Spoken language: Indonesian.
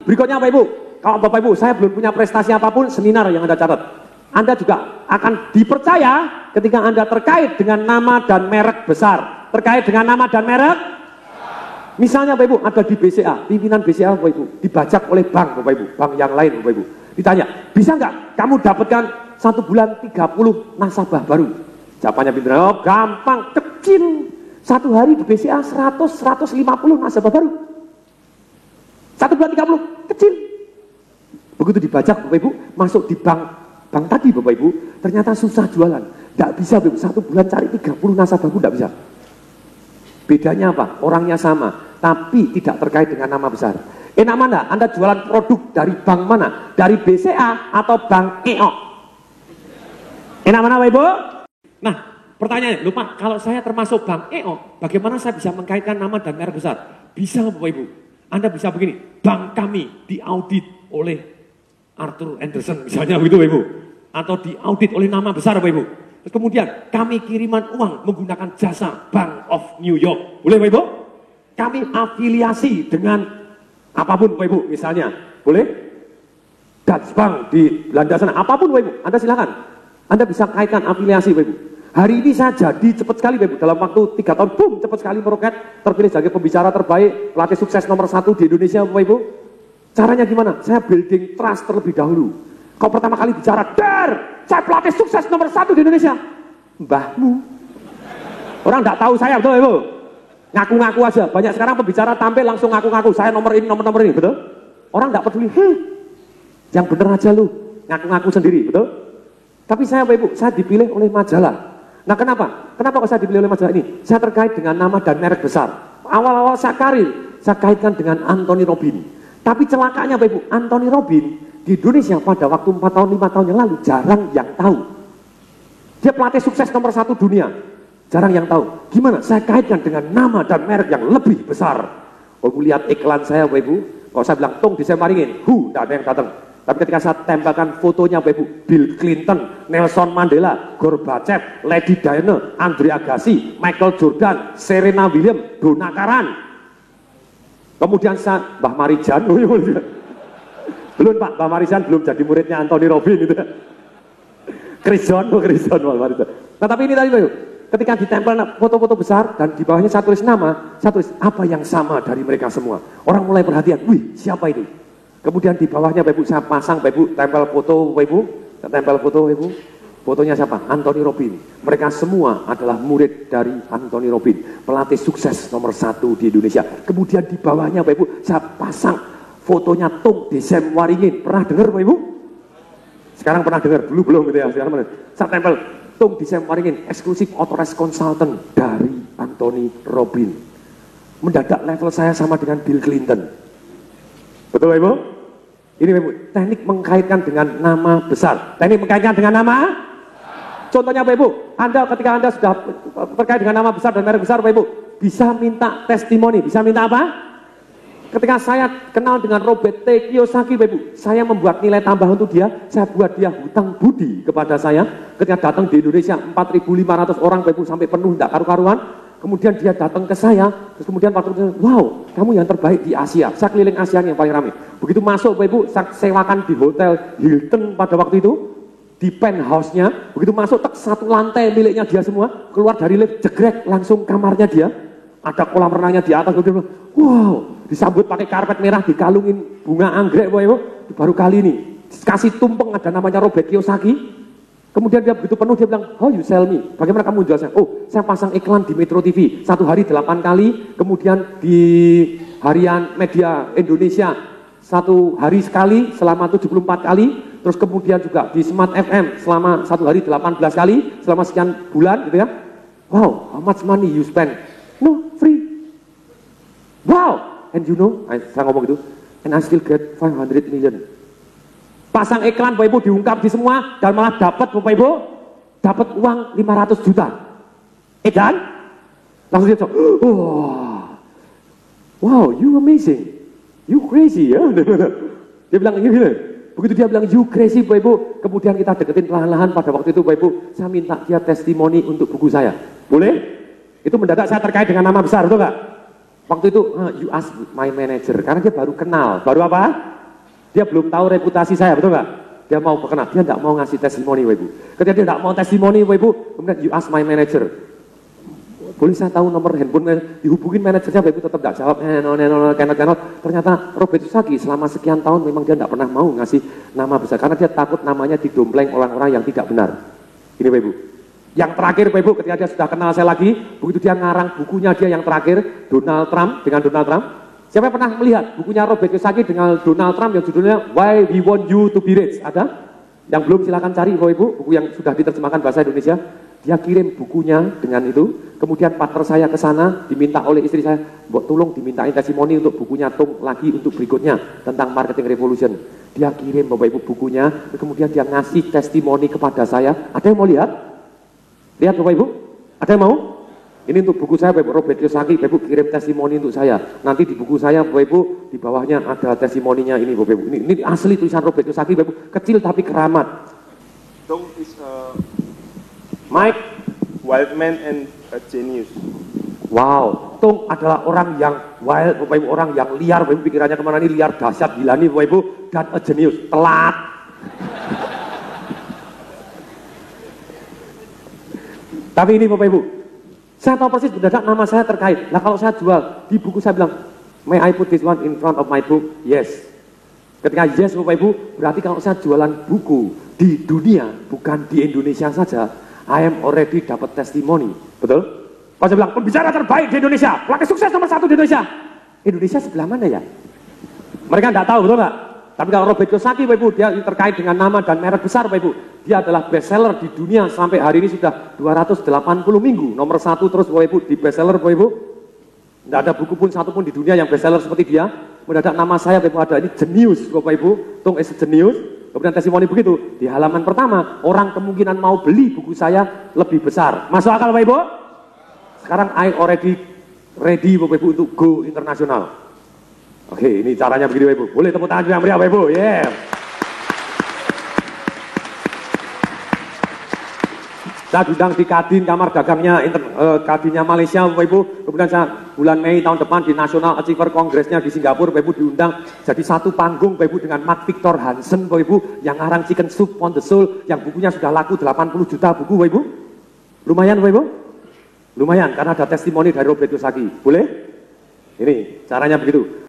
Berikutnya Bapak Ibu, kalau Bapak Ibu saya belum punya prestasi apapun, seminar yang Anda catat. Anda juga akan dipercaya ketika Anda terkait dengan nama dan merek besar. Terkait dengan nama dan merek. Misalnya Bapak Ibu ada di BCA, pimpinan BCA Bapak Ibu dibajak oleh bank Bapak Ibu, bank yang lain Bapak Ibu. Ditanya, bisa nggak kamu dapatkan 1 bulan 30 nasabah baru? Jawabannya pimpinan, oh gampang, kecil. 1 hari di BCA 100-150 nasabah baru. 1 bulan 30, kecil. Begitu dibajak Bapak Ibu, masuk di bank tadi Bapak Ibu, ternyata susah jualan. Tidak bisa Bapak Ibu, 1 bulan cari 30 nasabah pun tidak bisa. Bedanya apa? Orangnya sama, tapi tidak terkait dengan nama besar. Enak mana? Anda jualan produk dari bank mana? Dari BCA atau bank EO? Enak mana Bapak Ibu? Nah, pertanyaannya, lupa kalau saya termasuk bank EO, bagaimana saya bisa mengkaitkan nama dan merek besar? Bisa Bapak Ibu. Anda bisa begini, bank kami diaudit oleh Arthur Anderson misalnya begitu Bapak Ibu. Atau diaudit oleh nama besar Bapak Ibu. Terus kemudian kami kiriman uang menggunakan jasa Bank of New York. Boleh Bapak Ibu? Kami afiliasi dengan apapun Bapak Ibu misalnya. Boleh? Dutch Bank di Belanda sana. Apapun Bapak Ibu. Anda silakan. Anda bisa kaitkan afiliasi Bapak Ibu. Hari ini saya jadi cepat sekali Bapak Ibu. Dalam waktu 3 tahun, boom, cepat sekali meroket. Terpilih sebagai pembicara terbaik, pelatih sukses nomor 1 di Indonesia Bapak Ibu. Caranya gimana? Saya building trust terlebih dahulu. Kau pertama kali bicara, saya pelatih sukses nomor 1 di Indonesia. Mbahmu. Orang tidak tahu saya, betul Ibu? Ngaku-ngaku aja. Banyak sekarang pembicara tampil langsung ngaku-ngaku. Saya nomor ini, nomor ini, betul? Orang tidak peduli. Yang bener aja lu. Ngaku-ngaku sendiri, betul? Tapi saya Bapak Ibu, saya dipilih oleh majalah. Nah kenapa? Kenapa kok saya dipilih oleh majalah ini? Saya terkait dengan nama dan merek besar. Awal-awal saya karir, saya kaitkan dengan Anthony Robbins. Tapi celakanya Bapak Ibu, Anthony Robbins di Indonesia pada waktu 4 tahun, 5 tahun yang lalu jarang yang tahu. Dia pelatih sukses nomor 1 dunia. Jarang yang tahu. Gimana? Saya kaitkan dengan nama dan merek yang lebih besar. Kalau lihat iklan saya Bapak Ibu, kalau saya bilang tong disemaringin, tidak ada yang datang. Tapi ketika saya tempelkan fotonya Bapak Ibu, Bill Clinton, Nelson Mandela, Gorbachev, Lady Diana, Andre Agassi, Michael Jordan, Serena Williams, Donna Karan. Kemudian saya, Mbah Marijan, belum Pak, Mbah Marijan belum jadi muridnya Anthony Robbins itu. Chris John, Mbah Marijan. Nah tapi ini tadi Bapak Ibu, ketika ditempel foto-foto besar dan di bawahnya saya tulis nama, saya tulis apa yang sama dari mereka semua. Orang mulai perhatian, wih siapa ini? Kemudian di bawahnya Bapak Ibu saya pasang Bapak Ibu tempel foto Bapak Ibu, tempel foto Bapak Ibu. Fotonya siapa? Anthony Robbins. Mereka semua adalah murid dari Anthony Robbins, pelatih sukses nomor 1 di Indonesia. Kemudian di bawahnya Bapak Ibu saya pasang fotonya Tung Desem Waringin. Pernah dengar Bapak Ibu? Sekarang pernah dengar? Dulu belum gitu ya. Sekarang pernah. Saya tempel Tung Desem Waringin, eksklusif authorized consultant dari Anthony Robbins. Mendadak level saya sama dengan Bill Clinton. Betul Bapak Ibu? Ini Bapak Ibu, teknik mengkaitkan dengan nama besar. Teknik mengkaitkan dengan nama? Contohnya Bapak Ibu, ketika Anda sudah terkait dengan nama besar dan merek besar Bapak Ibu, bisa minta testimoni, bisa minta apa? Ketika saya kenal dengan Robert T. Kiyosaki Bapak Ibu, saya membuat nilai tambah untuk dia, saya buat dia hutang budi kepada saya. Ketika datang di Indonesia 4.500 orang Bapak Ibu sampai penuh, tidak karu-karuan. Kemudian dia datang ke saya, terus kemudian waktu itu, wow, kamu yang terbaik di Asia. Saya keliling Asia yang paling ramai. Begitu masuk Bapak Ibu, saya sewakan di Hotel Hilton pada waktu itu, di penthouse-nya. Begitu masuk, satu lantai miliknya dia semua, keluar dari lift, jegrek, langsung kamarnya dia. Ada kolam renangnya di atas, wow, disambut pakai karpet merah, dikalungin bunga anggrek Bapak Ibu. Baru kali ini, kasih tumpeng ada namanya Robert Kiyosaki. Kemudian dia begitu penuh, dia bilang, how you sell me? Bagaimana kamu jual saya? Oh, saya pasang iklan di Metro TV, 1 hari 8 kali, kemudian di harian media Indonesia, 1 hari sekali, selama 74 kali, terus kemudian juga di Smart FM, selama 1 hari 18 kali, selama sekian bulan, gitu ya. Wow, how much money you spend? No, free. Wow, and you know, saya ngomong gitu, and I still get 500 million. Pasang iklan Bapak Ibu diungkap di semua dan malah dapat Bapak Ibu dapat uang 500 juta. Dan langsung dia bilang, wow, you amazing, you crazy ya. Dia bilang ini, begitu dia bilang you crazy Bapak Ibu, kemudian kita deketin perlahan-lahan. Pada waktu itu Bapak Ibu, saya minta dia testimoni untuk buku saya. Boleh? Itu mendadak saya terkait dengan nama besar, betul nggak? Waktu itu you ask my manager, karena dia baru kenal, baru apa? Dia belum tahu reputasi saya, betul nggak? Dia mau berkenan, dia nggak mau ngasih testimoni, Bapak Ibu. Ketika dia nggak mau testimoni, Bapak Ibu, kemudian you ask my manager. Boleh saya tahu nomor handphone, dihubungin manajernya, Bapak Ibu tetap nggak jawab, cannot. Ternyata Robert Kiyosaki selama sekian tahun memang dia nggak pernah mau ngasih nama besar, karena dia takut namanya didompleng orang-orang yang tidak benar. Ini Bapak Ibu. Yang terakhir Bapak Ibu, ketika dia sudah kenal saya lagi, begitu dia ngarang bukunya dia yang terakhir, Donald Trump, dengan Donald Trump. Siapa yang pernah melihat bukunya Robert Kiyosaki dengan Donald Trump yang judulnya Why We Want You to Be Rich? Ada? Yang belum silakan cari Bapak Ibu, buku yang sudah diterjemahkan bahasa Indonesia. Dia kirim bukunya dengan itu, kemudian partner saya ke sana, diminta oleh istri saya, Mbok tolong dimintain testimoni untuk bukunya Tung lagi untuk berikutnya, tentang marketing revolution. Dia kirim Bapak Ibu bukunya, kemudian dia ngasih testimoni kepada saya. Ada yang mau lihat? Lihat Bapak Ibu? Ada yang mau? Ini untuk buku saya Bapak Ibu, Robert Kiyosaki, Bapak Ibu kirim testimoni untuk saya. Nanti di buku saya Bapak Ibu, di bawahnya ada testimoninya ini Bapak Ibu. Ini asli tulisan Robert Kiyosaki Bapak Ibu, kecil tapi keramat. Tung is a Mike, wild man and a genius. wow, Tung adalah orang yang wild, Bapak Ibu, orang yang liar, Bapak Ibu, pikirannya kemana nih, liar, dahsyat, gila nih Bapak Ibu, dan a genius, telat. Tapi ini Bapak Ibu, saya tahu persis mendadak nama saya terkait. Nah kalau saya jual, di buku saya bilang, may I put this one in front of my book? Yes. Ketika yes Bapak Ibu, berarti kalau saya jualan buku di dunia, bukan di Indonesia saja, I am already dapat testimoni, betul? Kalau saya bilang, pembicara terbaik di Indonesia, pelakis sukses nomor 1 di Indonesia. Indonesia sebelah mana ya? Mereka nggak tahu, betul nggak? Tapi kalau Robert Kiyosaki, Bapak Ibu, dia terkait dengan nama dan merek besar, Bapak Ibu. Dia adalah bestseller di dunia sampai hari ini sudah 280 minggu. Nomor 1 terus, Bapak Ibu, di bestseller, Bapak Ibu. Nggak ada buku pun satu pun di dunia yang bestseller seperti dia. Mendadak nama saya, Bapak Ibu, ada ini jenius, Bapak Ibu. Tung is genius. Kemudian testimoni begitu, di halaman pertama, orang kemungkinan mau beli buku saya lebih besar. Masuk akal Bapak Ibu? Sekarang I already ready Bapak Ibu untuk go internasional. Oke, ini caranya begini Bapak Ibu. Boleh tepuk tangan yang meriah Bapak Ibu? Yeah. Saya diundang di Kadin, kamar dagangnya Kadinnya Malaysia Bapak Ibu. Kemudian saya bulan Mei tahun depan di National Achiever Congress-nya di Singapura Bapak Ibu diundang jadi satu panggung Bapak Ibu dengan Mark Victor Hansen Bapak Ibu yang ngarang Chicken Soup on the Soul yang bukunya sudah laku 80 juta buku Bapak Ibu. Lumayan Bapak Ibu? Lumayan karena ada testimoni dari Robert Kiyosaki. Boleh? Ini caranya begitu.